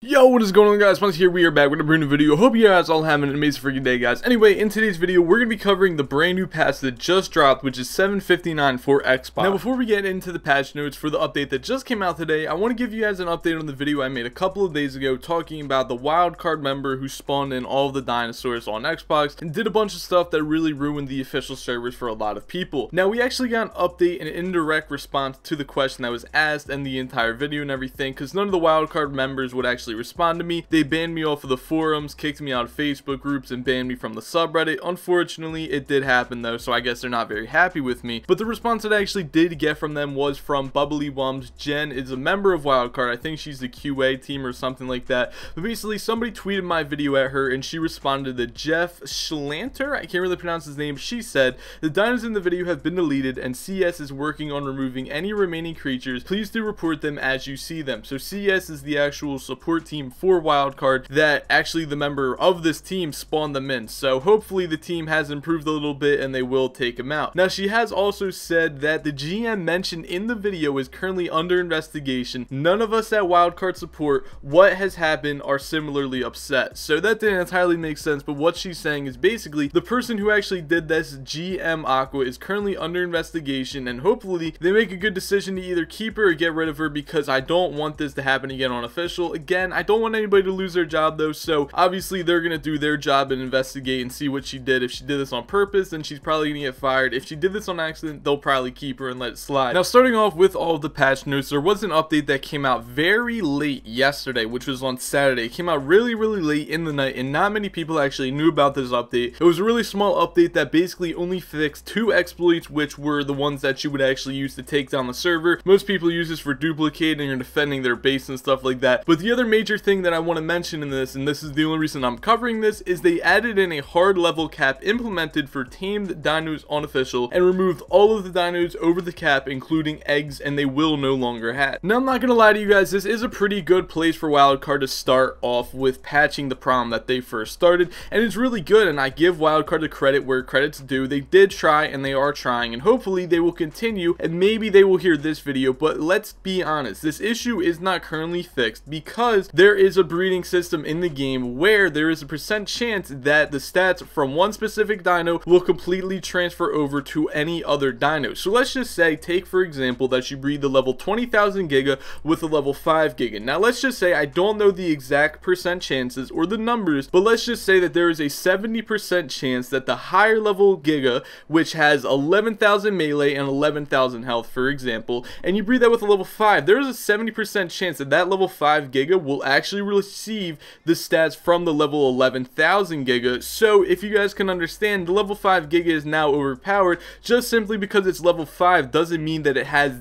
Yo, what is going on, guys? Monzter here. We are back with a brand new video. Hope you guys all having an amazing freaking day, guys. Anyway, in today's video, we're going to be covering the brand new patch that just dropped, which is 7.59 for Xbox. Now, before we get into the patch notes for the update that just came out today, I want to give you guys an update on the video I made a couple of days ago talking about the wildcard member who spawned in all of the dinosaurs on Xbox and did a bunch of stuff that really ruined the official servers for a lot of people. Now, we actually got an update and an indirect response to the question that was asked and the entire video and everything, because none of the wildcard members would actually respond to me. They banned me off of the forums, kicked me out of Facebook groups, and banned me from the subreddit. Unfortunately, it did happen though, so I guess they're not very happy with me. But the response that I actually did get from them was from Bubbly Wums. Jen is a member of Wildcard. I think she's the QA team or something like that. But basically, somebody tweeted my video at her, and she responded to Jeff Schlanter. I can't really pronounce his name. She said, "The dinos in the video have been deleted, and CS is working on removing any remaining creatures. Please do report them as you see them." So CS is the actual support team for Wildcard that actually the member of this team spawned them in. So hopefully the team has improved a little bit and they will take them out. Now, she has also said that the GM mentioned in the video is currently under investigation. None of us at Wildcard support what has happened are similarly upset. So that didn't entirely make sense, but what she's saying is basically the person who actually did this, GM Aqua, is currently under investigation, and hopefully they make a good decision to either keep her or get rid of her, because I don't want this to happen again on official. Again, I don't want anybody to lose their job though, so obviously they're gonna do their job and investigate and see what she did. If she did this on purpose, then she's probably gonna get fired. If she did this on accident, they'll probably keep her and let it slide. Now, starting off with all of the patch notes, there was an update that came out very late yesterday, which was on Saturday. It came out really late in the night, and not many people actually knew about this update. It was a really small update that basically only fixed 2 exploits, which were the ones that you would actually use to take down the server. Most people use this for duplicating or defending their base and stuff like that. But the other major thing that I want to mention in this, and this is the only reason I'm covering this, is they added in a hard level cap implemented for tamed dinos on official and removed all of the dinos over the cap, including eggs, and they will no longer hatch. Now, I'm not gonna lie to you guys, this is a pretty good place for Wildcard to start off with patching the problem that they first started, and it's really good, and I give Wildcard the credit where credit's due. They did try, and they are trying, and hopefully they will continue, and maybe they will hear this video. But let's be honest, this issue is not currently fixed because there is a breeding system in the game where there is a % chance that the stats from one specific dino will completely transfer over to any other dino. So let's just say, take for example that you breed the level 20,000 Giga with a level 5 Giga. Now let's just say, I don't know the exact % chances or the numbers, but let's just say that there is a 70% chance that the higher level Giga, which has 11,000 melee and 11,000 health for example, and you breed that with a level 5, there is a 70% chance that that level 5 Giga will actually receive the stats from the level 11,000 Giga. So if you guys can understand, the level 5 Giga is now overpowered. Just simply because it's level 5 doesn't mean that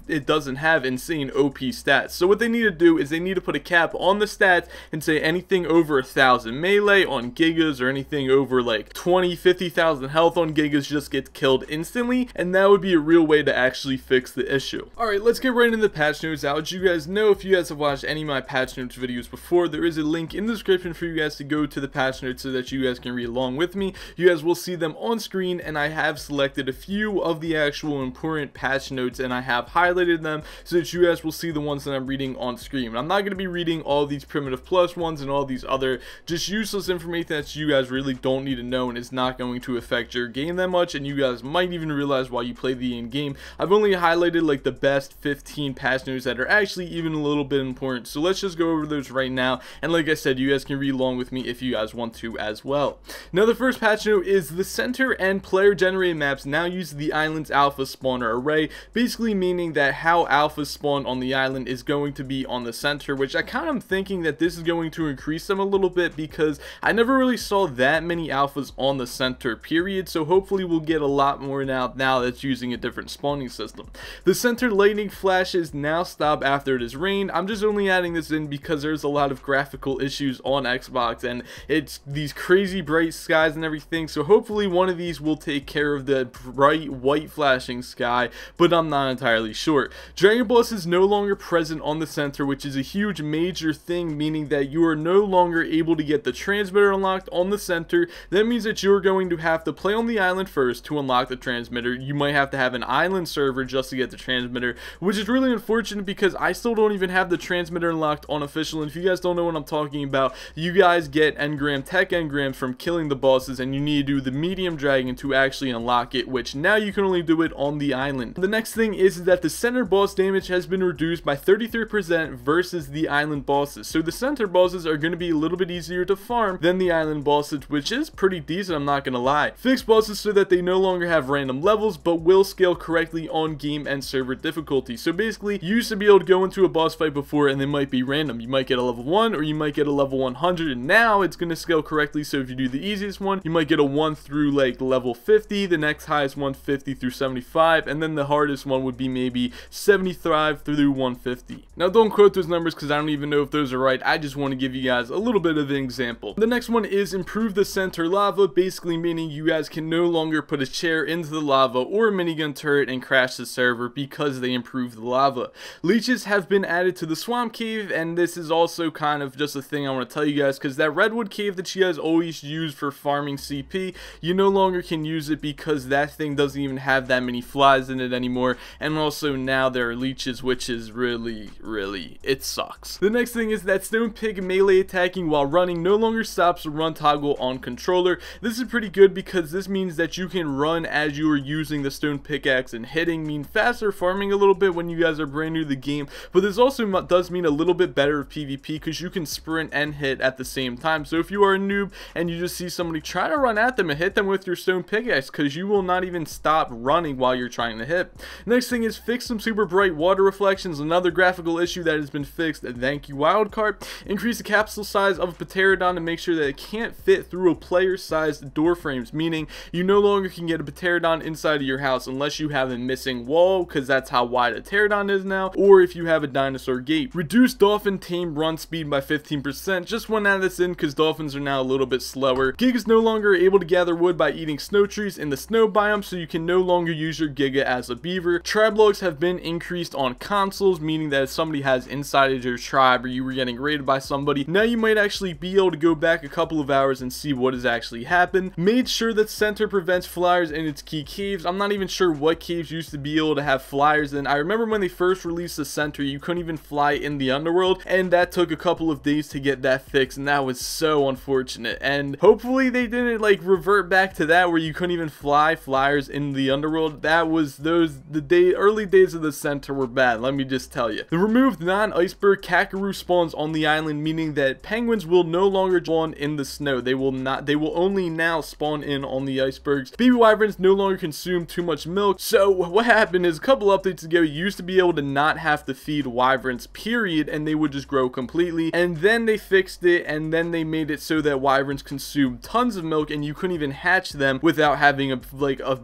it doesn't have insane OP stats. So what they need to do is they need to put a cap on the stats and say anything over 1,000 melee on Gigas or anything over like 50,000 health on Gigas just gets killed instantly, and that would be a real way to actually fix the issue. Alright, let's get right into the patch notes. I'll let you guys know, if you guys have watched any of my patch notes videos before, there is a link in the description for you guys to go to the patch notes so that you guys can read along with me. You guys will see them on screen, and I have selected a few of the actual important patch notes and I have highlighted them so that you guys will see the ones that I'm reading on screen. And I'm not going to be reading all these primitive plus ones and all these other just useless information that you guys really don't need to know and is not going to affect your game that much, and you guys might even realize while you play the in-game. I've only highlighted like the best 15 patch notes that are actually even a little bit important, so let's just go over those right now, and like I said, you guys can read along with me if you guys want to as well. Now, the first patch note is the center and player generated maps now use the island's alpha spawner array, basically meaning that how alphas spawn on the island is going to be on the center, which I kind of am thinking that this is going to increase them a little bit because I never really saw that many alphas on the center period, so hopefully we'll get a lot more now that's using a different spawning system. The center lightning flashes now stop after it has rained. I'm just only adding this in because there's a lot of graphical issues on Xbox and it's these crazy bright skies and everything, so hopefully one of these will take care of the bright white flashing sky, but I'm not entirely sure. Dragon Bus is no longer present on the center, which is a huge major thing, meaning that you are no longer able to get the transmitter unlocked on the center. That means that you're going to have to play on the island first to unlock the transmitter. You might have to have an island server just to get the transmitter, which is really unfortunate because I still don't even have the transmitter unlocked on official, and If you guys don't know what I'm talking about, you guys get tech engrams from killing the bosses, and you need to do the medium dragon to actually unlock it, which now you can only do it on the island. The next thing is that the center boss damage has been reduced by 33% versus the island bosses. So the center bosses are going to be a little bit easier to farm than the island bosses, which is pretty decent, I'm not going to lie. Fix bosses so that they no longer have random levels, but will scale correctly on game and server difficulty. So basically, you used to be able to go into a boss fight before and they might be random. You might get a level 1 or you might get a level 100, and now it's going to scale correctly. So if you do the easiest one, you might get a 1 through like level 50, the next highest 150 through 75, and then the hardest one would be maybe 75 through 150. Now don't quote those numbers because I don't even know if those are right. I just want to give you guys a little bit of an example. The next one is improve the center lava, basically meaning you guys can no longer put a chair into the lava or a minigun turret and crash the server because they improved the lava. Leeches have been added to the swamp cave, and this is also kind of just a thing I want to tell you guys, because that redwood cave that you guys always use for farming CP, you no longer can use it because that thing doesn't even have that many flies in it anymore, and also now there are leeches, which is really, it sucks. The next thing is that stone pick melee attacking while running no longer stops the run toggle on controller. This is pretty good because this means that you can run as you are using the stone pickaxe, and hitting mean faster farming a little bit when you guys are brand new to the game, but this also does mean a little bit better of PvP because you can sprint and hit at the same time. So if you are a noob and you just see somebody, try to run at them and hit them with your stone pickaxe, because you will not even stop running while you're trying to hit. Next thing is fix some super bright water reflections, another graphical issue that has been fixed. Thank you, Wildcard. Increase the capsule size of a pterodon to make sure that it can't fit through a player-sized door frames, meaning you no longer can get a pterodon inside of your house unless you have a missing wall, because that's how wide a pterodon is now, or if you have a dinosaur gate. Reduce dolphin tame run speed by 15%. Just want to add this in because dolphins are now a little bit slower. Giga is no longer able to gather wood by eating snow trees in the snow biome, so you can no longer use your Giga as a beaver. Tribe logs have been increased on consoles, meaning that if somebody has inside of your tribe or you were getting raided by somebody, now you might actually be able to go back a couple of hours and see what has actually happened. Made sure that center prevents flyers in its key caves. I'm not even sure what caves used to be able to have flyers in. I remember when they first released the center, you couldn't even fly in the underworld, and that took a couple of days to get that fixed, and that was so unfortunate. And hopefully they didn't like revert back to that where you couldn't even fly flyers in the underworld. That was early days of the center were bad, let me just tell you. The removed non-iceberg kakaroo spawns on the island, meaning that penguins will no longer spawn in the snow. They will only now spawn in on the icebergs. Baby wyverns no longer consume too much milk. So what happened is a couple updates ago, you used to be able to not have to feed wyverns, period, and they would just grow completely, and then they fixed it, and then they made it so that wyverns consume tons of milk and you couldn't even hatch them without having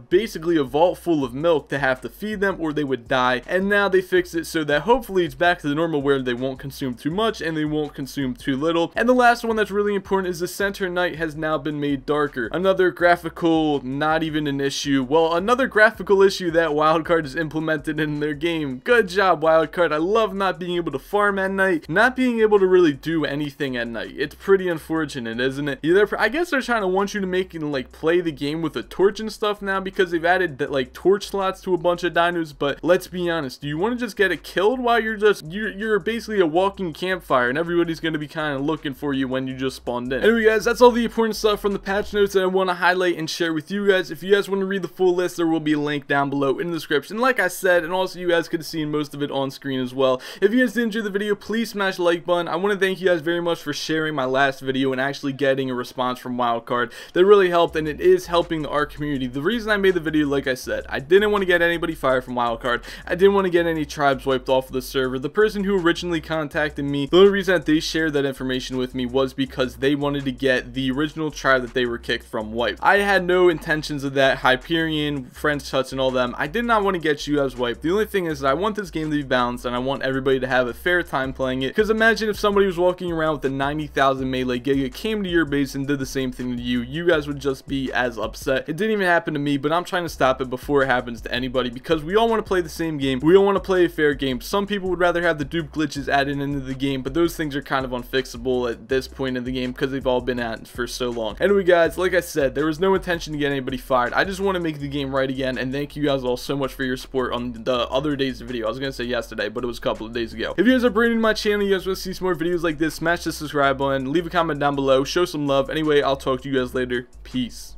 basically a vault full of milk to have to feed them, or they would die. And now they fixed it so that hopefully it's back to the normal where they won't consume too much and they won't consume too little. And the last one that's really important is the center night has now been made darker. Another graphical, not even an issue, well, another graphical issue that Wildcard has implemented in their game. Good job, Wildcard. I love not being able to farm at night, not being able to really do anything at night. It's pretty unfortunate, isn't it? I guess they're trying to want you to make and like play the game with a torch and stuff now, because they've added that like torch slots to a bunch of dinos. But let's be honest, do you want to just get it killed while you're basically a walking campfire and everybody's going to be kind of looking for you when you just spawned in? Anyway guys, that's all the important stuff from the patch notes that I want to highlight and share with you guys. If you guys want to read the full list, there will be a link down below in the description, like I said, and also you guys could have seen most of it on screen as well. If you guys did enjoy the video, please smash the like button. I want to thank you guys very much for sharing my last video and actually getting a response from Wildcard. That really helped, and it is helping the Ark community. The reason I made the video, like I said, I didn't want to get anybody fired from Wildcard. I didn't want to get any tribes wiped off of the server. The person who originally contacted me, the only reason that they shared that information with me was because they wanted to get the original tribe that they were kicked from wiped. I had no intentions of that. Hyperion, French Touch, and all them. I did not want to get you guys wiped. The only thing is that I want this game to be balanced, and I want everybody to have a fair time playing it. Because imagine if somebody was walking around with a 90,000 melee Giga, came to your base and did the same thing to you, you guys would just be as upset. It didn't even happen to me, but I'm trying to stop it before it happens to anybody, because we all want to play the same game. We all want to play a fair game. Some people would rather have the dupe glitches added into the game, but those things are kind of unfixable at this point in the game because they've all been at for so long. Anyway guys, like I said, there was no intention to get anybody fired. I just want to make the game right again, and thank you guys all so much for your support on the other day's video. I was going to say yesterday, but it was a couple of days ago. If you guys are brand new to my channel, you guys want to see some more videos like this, smash the subscribe button, leave a comment down below, show some love. Anyway, I'll talk to you guys later. Peace.